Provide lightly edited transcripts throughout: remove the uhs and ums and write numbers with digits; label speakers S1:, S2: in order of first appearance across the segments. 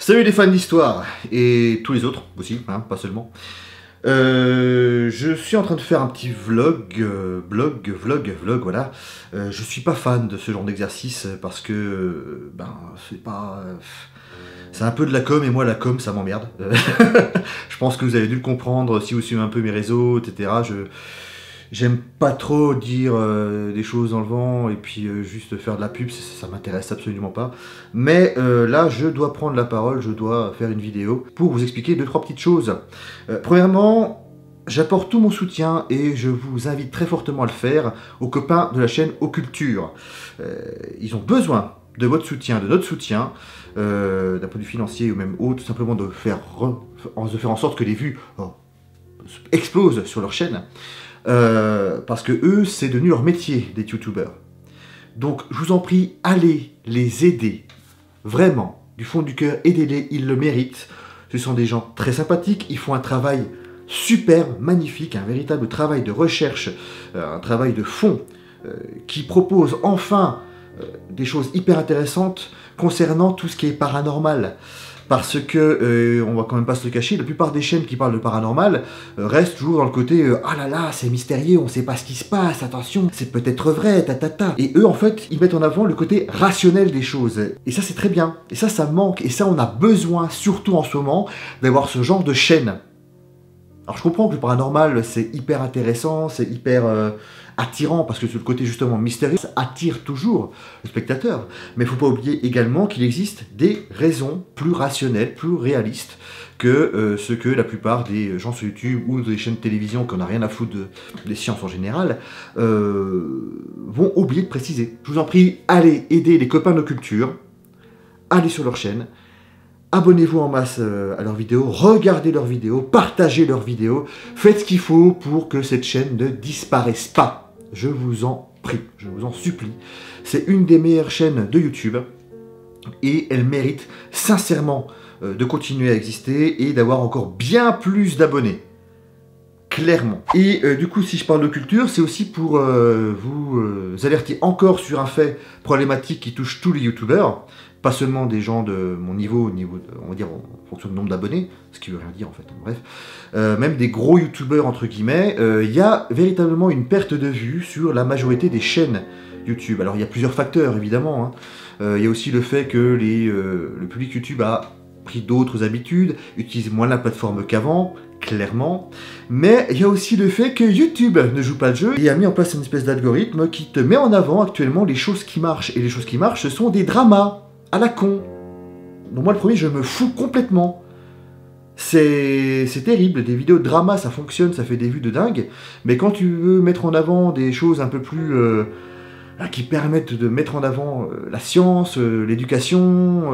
S1: Salut les fans d'histoire, et tous les autres aussi, hein, pas seulement. Je suis en train de faire un petit vlog, voilà. Je suis pas fan de ce genre d'exercice parce que, c'est pas... c'est un peu de la com, et moi la com ça m'emmerde. Je pense que vous avez dû le comprendre si vous suivez un peu mes réseaux, etc. J'aime pas trop dire des choses dans le vent et puis juste faire de la pub, ça m'intéresse absolument pas. Mais là, je dois prendre la parole, je dois faire une vidéo pour vous expliquer 2-3 petites choses. Premièrement, j'apporte tout mon soutien et je vous invite très fortement à le faire aux copains de la chaîne Occulture. Ils ont besoin de votre soutien, de notre soutien, d'un point de vue financier ou même autre, tout simplement de faire en sorte que les vues explosent sur leur chaîne. Parce que eux, c'est devenu leur métier des youtubeurs. Donc, je vous en prie, allez les aider. Vraiment, du fond du cœur, aidez-les, ils le méritent. Ce sont des gens très sympathiques, ils font un travail super, magnifique, un véritable travail de recherche, un travail de fond, qui propose enfin des choses hyper intéressantes concernant tout ce qui est paranormal. Parce que, on va quand même pas se le cacher, la plupart des chaînes qui parlent de paranormal restent toujours dans le côté ah là là, c'est mystérieux, on sait pas ce qui se passe, attention, c'est peut-être vrai, ta. Et eux, en fait, ils mettent en avant le côté rationnel des choses. Et ça, c'est très bien. Et ça manque. Et ça, on a besoin, surtout en ce moment, d'avoir ce genre de chaîne. Alors, je comprends que le paranormal, c'est hyper intéressant, c'est hyper attirant, parce que sur le côté justement mystérieux, ça attire toujours le spectateur. Mais il ne faut pas oublier également qu'il existe des raisons plus rationnelles, plus réalistes que ce que la plupart des gens sur YouTube ou des chaînes de télévision qui n'en a rien à foutre des sciences en général vont oublier de préciser. Je vous en prie, allez aider les copains de culture, allez sur leur chaîne, abonnez-vous en masse à leurs vidéos, regardez leurs vidéos, partagez leurs vidéos, faites ce qu'il faut pour que cette chaîne ne disparaisse pas. Je vous en prie, je vous en supplie. C'est une des meilleures chaînes de YouTube et elle mérite sincèrement de continuer à exister et d'avoir encore bien plus d'abonnés. Clairement. Et du coup, si je parle de culture, c'est aussi pour vous alerter encore sur un fait problématique qui touche tous les youtubeurs, pas seulement des gens de mon niveau, on va dire en fonction du nombre d'abonnés, ce qui veut rien dire en fait, bref, même des gros youtubeurs entre guillemets, il y a véritablement une perte de vue sur la majorité des chaînes YouTube. Alors il y a plusieurs facteurs évidemment, hein. Il y a aussi le fait que le public YouTube a pris d'autres habitudes, utilise moins la plateforme qu'avant, clairement, mais il y a aussi le fait que YouTube ne joue pas le jeu et a mis en place une espèce d'algorithme qui te met en avant actuellement les choses qui marchent, et les choses qui marchent ce sont des dramas à la con. Donc moi le premier, je me fous complètement. C'est terrible, des vidéos de drama ça fonctionne, ça fait des vues de dingue, mais quand tu veux mettre en avant des choses un peu plus qui permettent de mettre en avant la science, l'éducation,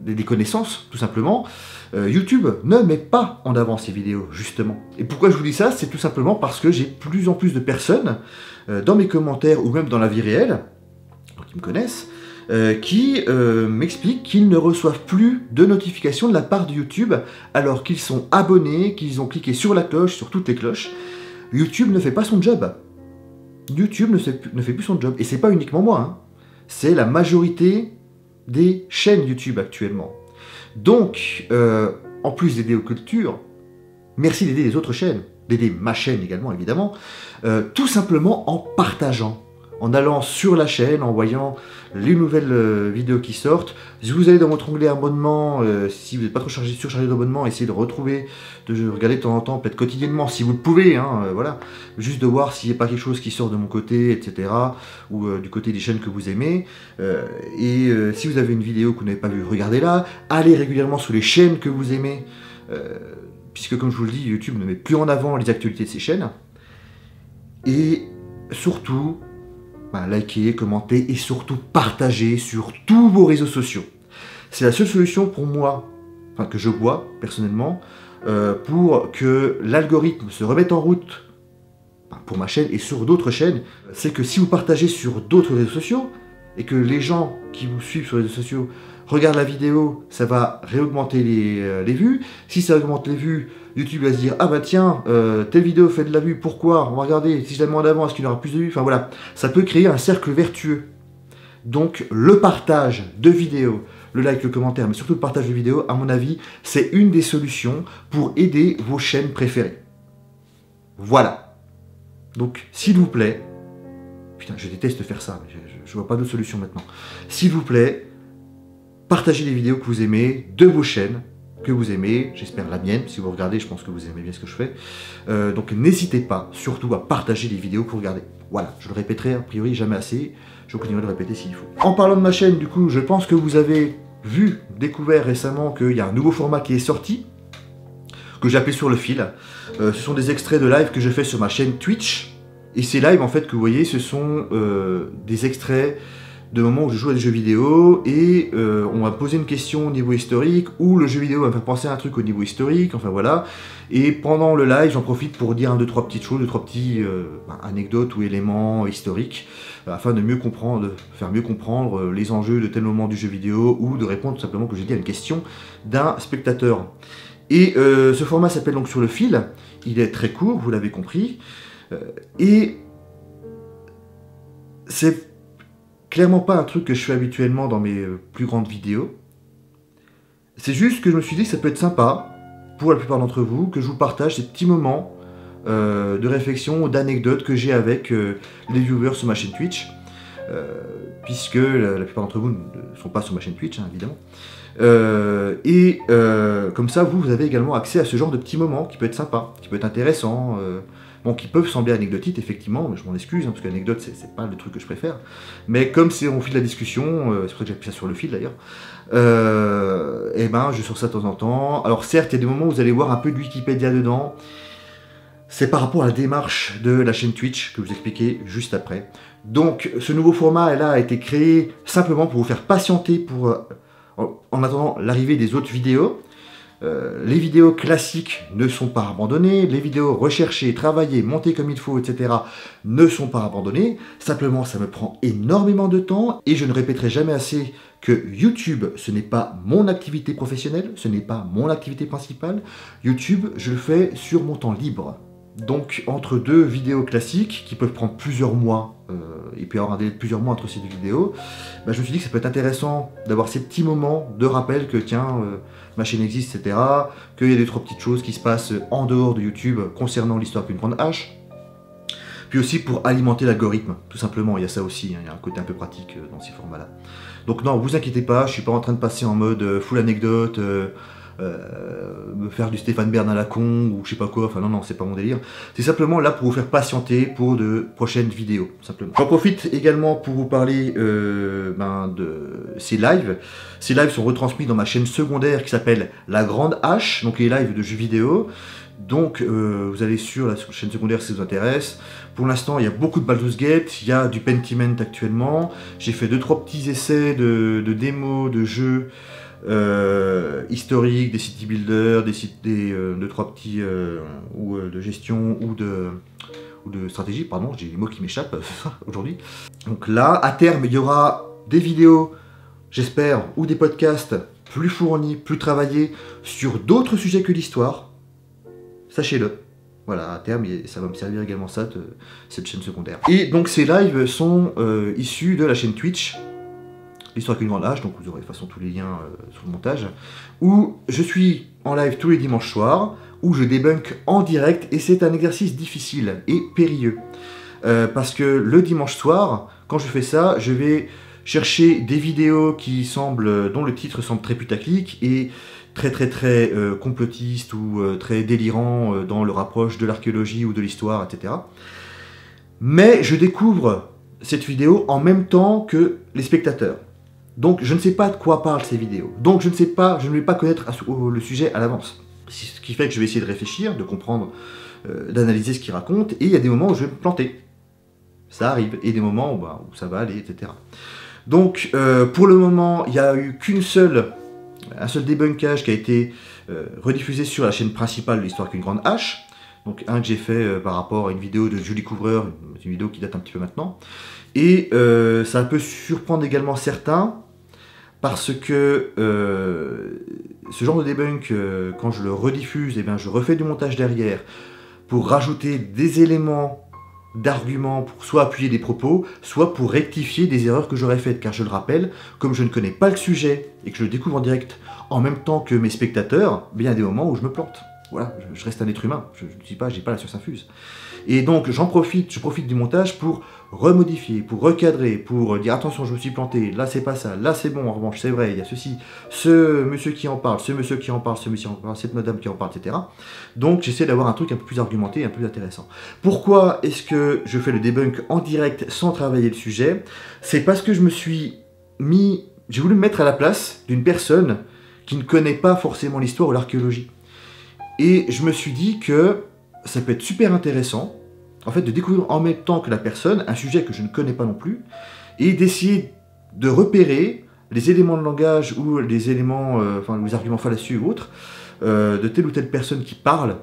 S1: des connaissances, tout simplement, YouTube ne met pas en avant ces vidéos, justement. Et pourquoi je vous dis ça? C'est tout simplement parce que j'ai plus en plus de personnes, dans mes commentaires ou même dans la vie réelle, qui me connaissent, qui m'expliquent qu'ils ne reçoivent plus de notifications de la part de YouTube, alors qu'ils sont abonnés, qu'ils ont cliqué sur la cloche, sur toutes les cloches. YouTube ne fait pas son job. YouTube ne fait plus son job. Et c'est pas uniquement moi, hein. C'est la majorité des chaînes YouTube actuellement. Donc, en plus d'aider Occulture, merci d'aider les autres chaînes, d'aider ma chaîne également, évidemment, tout simplement en partageant, en allant sur la chaîne, en voyant les nouvelles vidéos qui sortent. Si vous allez dans votre onglet abonnement, si vous n'êtes pas trop surchargé d'abonnement, essayez de retrouver, de regarder de temps en temps, peut-être quotidiennement, si vous le pouvez, hein, voilà, juste de voir s'il n'y a pas quelque chose qui sort de mon côté, etc., ou du côté des chaînes que vous aimez. Si vous avez une vidéo que vous n'avez pas vue, regardez-la. Allez régulièrement sur les chaînes que vous aimez, puisque comme je vous le dis, YouTube ne met plus en avant les actualités de ces chaînes. Et surtout, likez, commentez et surtout partagez sur tous vos réseaux sociaux. C'est la seule solution pour moi, enfin que je vois personnellement, pour que l'algorithme se remette en route pour ma chaîne et sur d'autres chaînes. C'est que si vous partagez sur d'autres réseaux sociaux et que les gens qui vous suivent sur les réseaux sociaux regardent la vidéo, ça va réaugmenter les vues. Si ça augmente les vues, YouTube va se dire « Ah bah tiens, telle vidéo fait de la vue, pourquoi? On va regarder, si je la mets en avant, est-ce qu'il y aura plus de vues ?» Enfin voilà, ça peut créer un cercle vertueux. Donc le partage de vidéos, le like, le commentaire, mais surtout le partage de vidéos, à mon avis, c'est une des solutions pour aider vos chaînes préférées. Voilà. Donc, s'il vous plaît, putain, je déteste faire ça, mais je vois pas d'autre solution maintenant. S'il vous plaît, partagez les vidéos que vous aimez de vos chaînes, que vous aimez, j'espère la mienne, si vous regardez, je pense que vous aimez bien ce que je fais. Donc n'hésitez pas, surtout à partager les vidéos que vous regardez. Voilà, je le répéterai a priori jamais assez, je continuerai de le répéter s'il faut. En parlant de ma chaîne, du coup, je pense que vous avez découvert récemment qu'il y a un nouveau format qui est sorti, que j'ai appelé Sur le fil. Ce sont des extraits de live que je fais sur ma chaîne Twitch. Et ces lives, en fait, que vous voyez, ce sont des extraits de moments où je joue à des jeux vidéo et on va poser une question au niveau historique ou le jeu vidéo va me faire penser à un truc au niveau historique, enfin voilà. Et pendant le live, j'en profite pour dire 1, 2, 3 petites choses, 2, 3 petits anecdotes ou éléments historiques afin de mieux comprendre, faire mieux comprendre les enjeux de tel moment du jeu vidéo ou de répondre tout simplement, comme j'ai dit, à une question d'un spectateur. Et ce format s'appelle donc Sur le fil, il est très court, vous l'avez compris, et c'est clairement pas un truc que je fais habituellement dans mes plus grandes vidéos. C'est juste que je me suis dit que ça peut être sympa, pour la plupart d'entre vous, que je vous partage ces petits moments de réflexion, d'anecdotes que j'ai avec les viewers sur ma chaîne Twitch, puisque la plupart d'entre vous ne sont pas sur ma chaîne Twitch, hein, évidemment. Comme ça, vous avez également accès à ce genre de petits moments qui peut être sympa, qui peut être intéressant, bon, qui peuvent sembler anecdotiques, effectivement, mais je m'en excuse, hein, parce que l'anecdote, c'est pas le truc que je préfère. Mais comme c'est au fil de la discussion, c'est pour ça que j'ai appuyé ça sur le fil d'ailleurs, et ben, je sors ça de temps en temps. Alors certes, il y a des moments où vous allez voir un peu de Wikipédia dedans. C'est par rapport à la démarche de la chaîne Twitch, que je vous expliquais juste après. Donc, ce nouveau format, là, a été créé simplement pour vous faire patienter pour... en attendant l'arrivée des autres vidéos. Les vidéos classiques ne sont pas abandonnées, les vidéos recherchées, travaillées, montées comme il faut, etc. ne sont pas abandonnées. Simplement, ça me prend énormément de temps et je ne répéterai jamais assez que YouTube, ce n'est pas mon activité professionnelle, ce n'est pas mon activité principale. YouTube, je le fais sur mon temps libre. Donc, entre deux vidéos classiques, qui peuvent prendre plusieurs mois, et puis avoir un délai de plusieurs mois entre ces deux vidéos, bah, je me suis dit que ça peut être intéressant d'avoir ces petits moments de rappel que, tiens, ma chaîne existe, etc., qu'il y a des trois petites choses qui se passent en dehors de YouTube concernant l'histoire qu'une grande hache, puis aussi pour alimenter l'algorithme, tout simplement, il y a ça aussi, hein, il y a un côté un peu pratique dans ces formats-là. Donc non, vous inquiétez pas, je suis pas en train de passer en mode full anecdote, me faire du Stéphane Bern à la con ou je sais pas quoi, enfin non, c'est pas mon délire. C'est simplement là pour vous faire patienter pour de prochaines vidéos, simplement. J'en profite également pour vous parler de ces lives. Ces lives sont retransmis dans ma chaîne secondaire qui s'appelle La Grande Hache, donc les lives de jeux vidéo. Donc vous allez sur la chaîne secondaire si ça vous intéresse. Pour l'instant, il y a beaucoup de Baldur's Gate, il y a du Pentiment actuellement. J'ai fait 2-3 petits essais de démos, de jeux historiques, des city builders, deux trois petits ou de gestion ou de stratégie, pardon, j'ai des mots qui m'échappent aujourd'hui. Donc là, à terme, il y aura des vidéos, j'espère, ou des podcasts plus fournis, plus travaillés sur d'autres sujets que l'histoire. Sachez-le. Voilà, à terme, ça va me servir également ça, cette chaîne secondaire. Et donc ces lives sont issus de la chaîne Twitch, l'histoire qu'une grande hache, donc vous aurez de toute façon tous les liens sur le montage, où je suis en live tous les dimanches soirs, où je débunk en direct, et c'est un exercice difficile et périlleux. Parce que le dimanche soir, quand je fais ça, je vais chercher des vidéos dont le titre semble très putaclic, et très complotiste ou très délirant dans leur approche de l'archéologie ou de l'histoire, etc. Mais je découvre cette vidéo en même temps que les spectateurs. Donc je ne sais pas de quoi parlent ces vidéos. Donc je ne vais pas connaître le sujet à l'avance. Ce qui fait que je vais essayer de réfléchir, de comprendre, d'analyser ce qu'ils racontent, et il y a des moments où je vais me planter. Ça arrive, et des moments où ça va aller, etc. Donc pour le moment, il n'y a eu un seul débunkage qui a été rediffusé sur la chaîne principale de l'histoire qu'une grande hache. Donc un que j'ai fait par rapport à une vidéo de Julie Couvreur, une vidéo qui date un petit peu maintenant. Et ça peut surprendre également certains, parce que ce genre de debunk, quand je le rediffuse, eh bien, je refais du montage derrière pour rajouter des éléments d'arguments pour soit appuyer des propos, soit pour rectifier des erreurs que j'aurais faites. Car je le rappelle, comme je ne connais pas le sujet et que je le découvre en direct en même temps que mes spectateurs, il y a des moments où je me plante. Voilà, je reste un être humain, je ne dis pas, j'ai pas la science infuse. Et donc je profite du montage pour remodifier, pour recadrer, pour dire attention, je me suis planté, là c'est pas ça, là c'est bon, en revanche c'est vrai, il y a ceci, ce monsieur qui en parle, ce monsieur qui en parle, ce monsieur qui en parle, cette madame qui en parle, etc. Donc j'essaie d'avoir un truc un peu plus argumenté, un peu plus intéressant. Pourquoi est-ce que je fais le debunk en direct sans travailler le sujet? C'est parce que j'ai voulu me mettre à la place d'une personne qui ne connaît pas forcément l'histoire ou l'archéologie. Et je me suis dit que ça peut être super intéressant, en fait, de découvrir en même temps que la personne un sujet que je ne connais pas non plus, et d'essayer de repérer les éléments de langage ou les éléments, les arguments fallacieux ou autres, de telle ou telle personne qui parle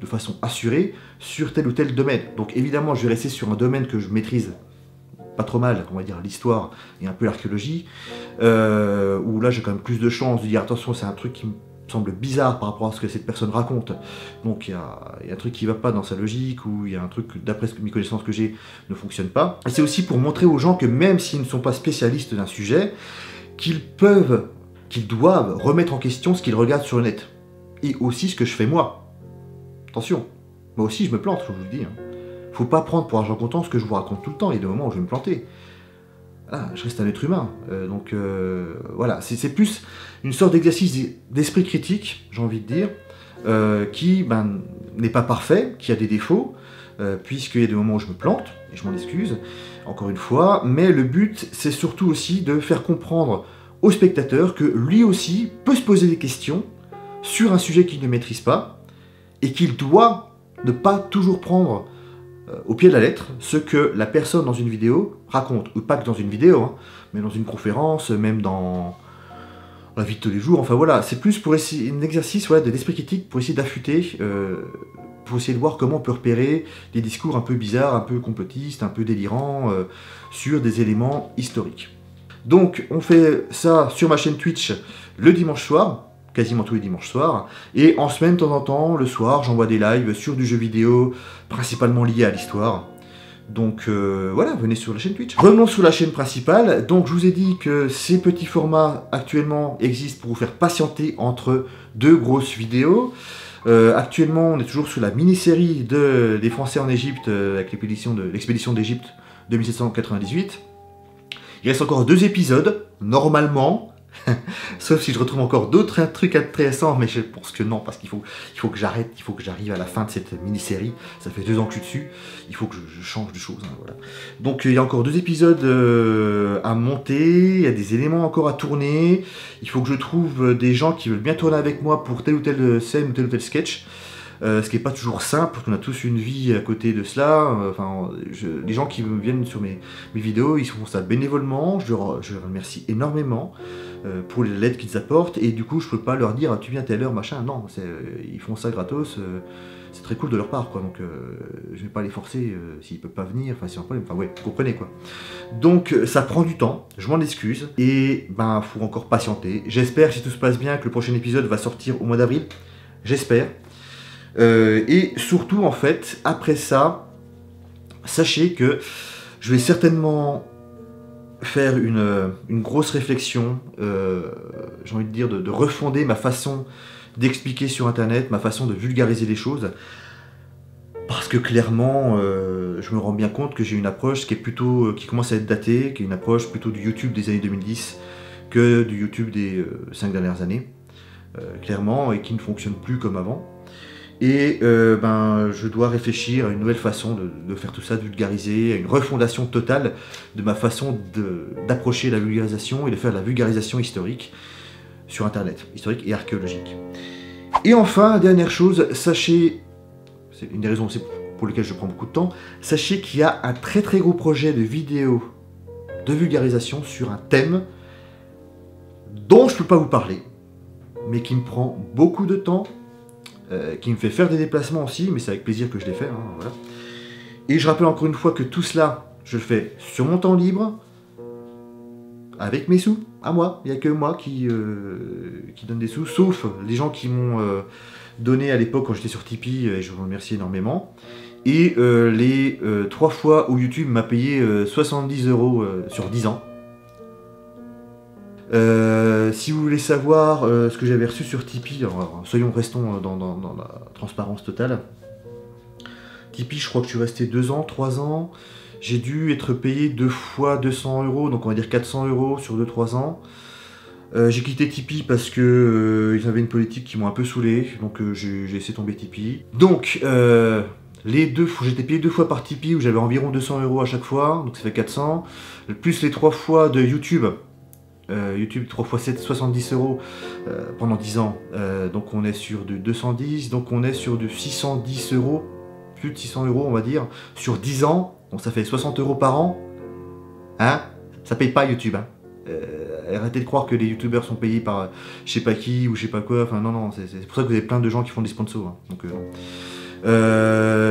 S1: de façon assurée sur tel ou tel domaine. Donc évidemment, je vais rester sur un domaine que je maîtrise pas trop mal, on va dire l'histoire et un peu l'archéologie, où là j'ai quand même plus de chances de dire attention, c'est un truc qui me semble bizarre par rapport à ce que cette personne raconte, donc il y a un truc qui va pas dans sa logique, ou il y a un truc, d'après mes connaissances que j'ai, ne fonctionne pas. Et c'est aussi pour montrer aux gens que même s'ils ne sont pas spécialistes d'un sujet, qu'ils doivent remettre en question ce qu'ils regardent sur le net, et aussi ce que je fais moi. Attention, moi aussi je me plante, je vous le dis. Faut pas prendre pour argent comptant ce que je vous raconte tout le temps, il y a des moments où je vais me planter. Voilà, je reste un être humain, voilà, c'est plus une sorte d'exercice d'esprit critique, j'ai envie de dire, qui n'est pas parfait, qui a des défauts, puisqu'il y a des moments où je me plante, et je m'en excuse, encore une fois, mais le but, c'est surtout aussi de faire comprendre au spectateur que lui aussi peut se poser des questions sur un sujet qu'il ne maîtrise pas, et qu'il doit ne pas toujours prendre au pied de la lettre ce que la personne dans une vidéo raconte, ou pas que dans une vidéo, mais dans une conférence, même dans la vie de tous les jours, enfin voilà, c'est plus pour essayer, un exercice d'esprit critique pour essayer d'affûter, pour essayer de voir comment on peut repérer des discours un peu bizarres, un peu complotistes, un peu délirants, sur des éléments historiques. Donc on fait ça sur ma chaîne Twitch le dimanche soir, quasiment tous les dimanches soirs, et en semaine, de temps en temps, le soir, j'envoie des lives sur du jeu vidéo, principalement lié à l'histoire. Donc voilà, venez sur la chaîne Twitch. Revenons sur la chaîne principale. Donc je vous ai dit que ces petits formats actuellement existent pour vous faire patienter entre deux grosses vidéos. Actuellement, on est toujours sur la mini-série des Français en Égypte, avec l'expédition d'Égypte de 1798. Il reste encore 2 épisodes, normalement. Sauf si je retrouve encore d'autres trucs intéressants, mais je pense que non, parce qu'il faut que j'arrête, il faut que j'arrive à la fin de cette mini-série. Ça fait 2 ans que je suis dessus, il faut que je change de choses. Voilà. Donc il y a encore 2 épisodes à monter, il y a des éléments encore à tourner, il faut que je trouve des gens qui veulent bien tourner avec moi pour telle ou telle scène ou tel sketch. Ce qui n'est pas toujours simple, parce qu'on a tous une vie à côté de cela. Les gens qui viennent sur mes vidéos, ils font ça bénévolement, je leur remercie énormément pour l'aide qu'ils apportent, et du coup je peux pas leur dire tu viens telle heure, machin, non, ils font ça gratos, c'est très cool de leur part, quoi, donc je vais pas les forcer s'ils peuvent pas venir, enfin c'est un problème, vous comprenez quoi. Donc ça prend du temps, je m'en excuse, et faut encore patienter. J'espère, si tout se passe bien, que le prochain épisode va sortir au mois d'avril, j'espère. Et surtout, en fait, après ça, sachez que je vais certainement faire une grosse réflexion, j'ai envie de dire, de refonder ma façon d'expliquer sur Internet, ma façon de vulgariser les choses, parce que clairement, je me rends bien compte que j'ai une approche qui commence à être datée, qui est une approche plutôt du YouTube des années 2010 que du YouTube des 5 dernières années, clairement, et qui ne fonctionne plus comme avant. Et je dois réfléchir à une nouvelle façon de faire tout ça, de vulgariser, à une refondation totale de ma façon d'approcher la vulgarisation et de faire de la vulgarisation historique sur Internet, historique et archéologique. Et enfin, dernière chose, sachez, c'est une des raisons aussi pour lesquelles je prends beaucoup de temps, sachez qu'il y a un très très gros projet de vidéo de vulgarisation sur un thème dont je ne peux pas vous parler, mais qui me prend beaucoup de temps, qui me fait faire des déplacements aussi, mais c'est avec plaisir que je les fais. Voilà. Et je rappelle encore une fois que tout cela, je le fais sur mon temps libre, avec mes sous, à moi. Il n'y a que moi qui donne des sous, sauf les gens qui m'ont donné à l'époque quand j'étais sur Tipeee, et je vous remercie énormément. Et les 3 fois où YouTube m'a payé 70 € sur 10 ans. Si vous voulez savoir ce que j'avais reçu sur Tipeee, alors, restons dans la transparence totale. Tipeee, je crois que je suis resté 2 ans, 3 ans. J'ai dû être payé 2 fois 200 €, donc on va dire 400 € sur 2-3 ans. J'ai quitté Tipeee parce que ils avaient une politique qui m'ont un peu saoulé, donc j'ai laissé tomber Tipeee. Donc, j'étais payé 2 fois par Tipeee où j'avais environ 200 € à chaque fois, donc ça fait 400. Plus les 3 fois de YouTube. YouTube 3 fois 7, 70 € pendant 10 ans. Donc on est sur du 210, donc on est sur du 610 €, plus de 600 € on va dire, sur 10 ans. Donc ça fait 60 € par an. Hein? Ça paye pas YouTube. Hein? Arrêtez de croire que les youtubeurs sont payés par je sais pas qui ou je sais pas quoi. Enfin non, c'est pour ça que vous avez plein de gens qui font des sponsors. Hein.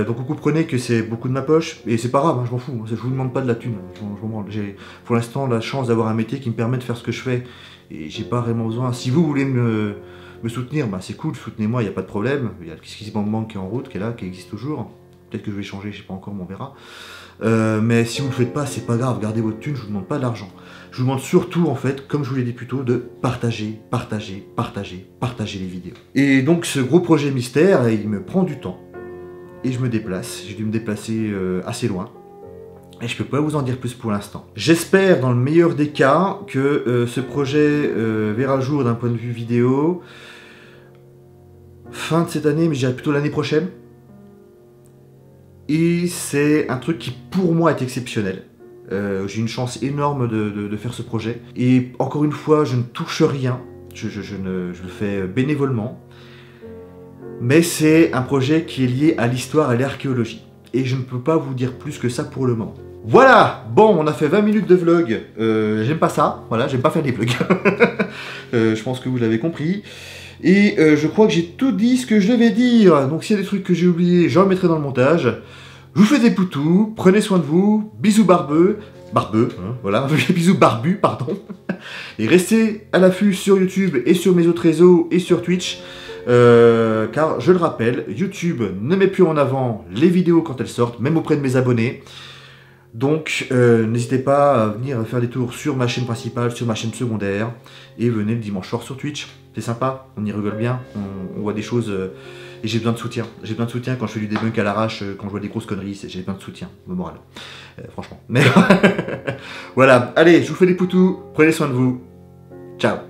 S1: Donc vous comprenez que c'est beaucoup de ma poche, et c'est pas grave, hein, je m'en fous, je vous demande pas de la thune, j'ai pour l'instant la chance d'avoir un métier qui me permet de faire ce que je fais, et j'ai pas vraiment besoin. Si vous voulez me soutenir, bah c'est cool, soutenez-moi, il n'y a pas de problème, il y a le KissKissBankBank qui est en route, qui est là, qui existe toujours, peut-être que je vais changer, je sais pas encore, mais on verra. Mais si vous le faites pas, c'est pas grave, gardez votre thune, je vous demande pas d'argent. Je vous demande surtout, en fait, comme je vous l'ai dit plus tôt, de partager les vidéos. Et donc ce gros projet mystère, il me prend du temps. Et je me déplace, j'ai dû me déplacer assez loin. Et je peux pas vous en dire plus pour l'instant. J'espère, dans le meilleur des cas, que ce projet verra le jour d'un point de vue vidéo. Fin de cette année, mais je dirais plutôt l'année prochaine. Et c'est un truc qui, pour moi, est exceptionnel. J'ai une chance énorme de faire ce projet. Et encore une fois, je ne touche rien. Je le fais bénévolement. Mais c'est un projet qui est lié à l'histoire et à l'archéologie. Et je ne peux pas vous dire plus que ça pour le moment. Voilà, bon, on a fait 20 minutes de vlog. J'aime pas ça, voilà, j'aime pas faire des vlogs. Je pense que vous l'avez compris. Et je crois que j'ai tout dit ce que je devais dire. Donc s'il y a des trucs que j'ai oubliés, j'en mettrai dans le montage. Je vous fais des poutous, prenez soin de vous, bisous barbeux, hein, voilà, bisous barbus, pardon. Et restez à l'affût sur YouTube et sur mes autres réseaux et sur Twitch. Car je le rappelle, YouTube ne met plus en avant les vidéos quand elles sortent, même auprès de mes abonnés. Donc n'hésitez pas à venir faire des tours sur ma chaîne principale, sur ma chaîne secondaire, et venez le dimanche soir sur Twitch. C'est sympa, on y rigole bien, on voit des choses, et j'ai besoin de soutien. J'ai besoin de soutien quand je fais du debunk à l'arrache, quand je vois des grosses conneries, j'ai besoin de soutien, le moral. Franchement. Mais voilà, allez, je vous fais des poutous, prenez soin de vous. Ciao.